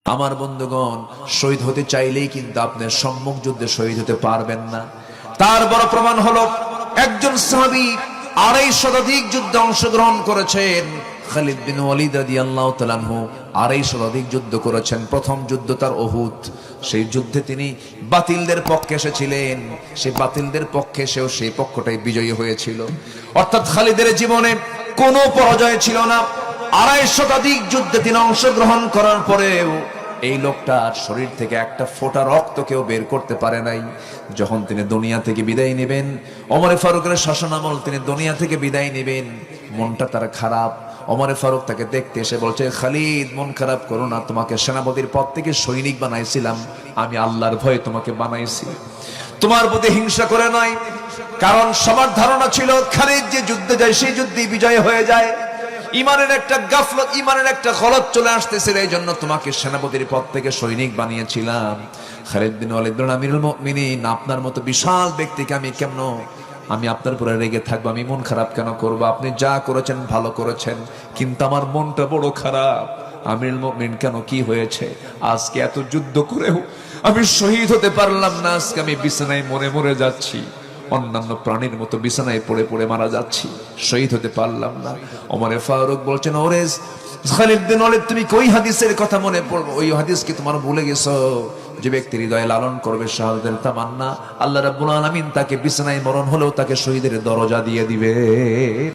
আমার বন্ধুগণ, শহীদ হতে চাইলেই কিন্তু আপনি সম্মুখ যুদ্ধে শহীদ হতে পারবেন না। তার বড় প্রমাণ হলো একজন সাহাবী ২৫০ শতাধিক যুদ্ধে অংশগ্রহণ করেছেন। খালিদ বিন ওয়ালিদ রাদিয়াল্লাহু তাআলা আনহু ২৫০ শতাধিক যুদ্ধ করেছেন। প্রথম যুদ্ধ তার উহুদ। সেই যুদ্ধে তিনি বাতিলদের পক্ষে এসেছিলেন। সেই বাতিলদের পক্ষে সেও সেই পক্ষটাই বিজয়ী হয়েছিল। অর্থাৎ খালিদের জীবনে কোনো পরাজয় ছিল না। ২৫০ শতাধিক যুদ্ধে তিনি অংশগ্রহণ করার পরেও এই লোকটার শরীর থেকে একটা ফোঁটা রক্ত কেউ বের করতে পারে নাই। যখন তিনি দুনিয়া থেকে বিদায় নেবেন, ওমর ফারুকের শাসনামল তিনি দুনিয়া থেকে বিদায় নেবেন, মনটা তার খারাপ। ওমর ফারুক তাকে দেখতে এসে বলছে, খালিদ মন খারাপ করো না, তোমাকে সেনাপতির পদ থেকে সৈনিক বানাইছিলাম, আমি আল্লাহর ভয়ে তোমাকে বানাইছি, তোমার প্রতি হিংসা করে নয়। কারণ সবার ধারণা ছিল খালিদ যে যুদ্ধে যায় সেই যুদ্ধে বিজয় হয়ে যায়। ইমানের একটা গাফলত, ইমানের একটা গলত চলে আসতেছিল, এই জন্য তোমাকে সেনাপতির পদ থেকে সৈনিক বানিয়েছিলাম। খালিদ বিন ওয়ালিদ বলেন, আমিরুল মুমিনিন, আপনার মতো বিশাল ব্যক্তিকে আমি আপনার উপরে রেগে থাকবো? আমি মন খারাপ কেন করবো? আপনি যা করেছেন ভালো করেছেন, কিন্তু আমার মনটা বড় খারাপ। আমিরুল মুমিনিন, কেন, কি হয়েছে? আজকে এত যুদ্ধ করেও আমি শহীদ হতে পারলাম না। আজকে আমি বিছানায় মরে মরে যাচ্ছি, অন্যান্য প্রাণীর মতো বিছানায় পড়ে পড়ে মারা যাচ্ছি, শহীদ হতে পারলাম না। ওমর ফারুক বলছেন, ওরে খালিদ বিন ওয়ালিদ, তুমি কই হাদিসের কথা মনে পড়বো? ওই হাদিস কি তোমার ভুলে গেছো? যে ব্যক্তি হৃদয়ে লালন করবে শাহাদাতের তামান্না, আল্লাহ রাব্বুল আলামিন তাকে বিছানায় মরণ হলেও তাকে শহীদের দরজা দিয়ে দিবে।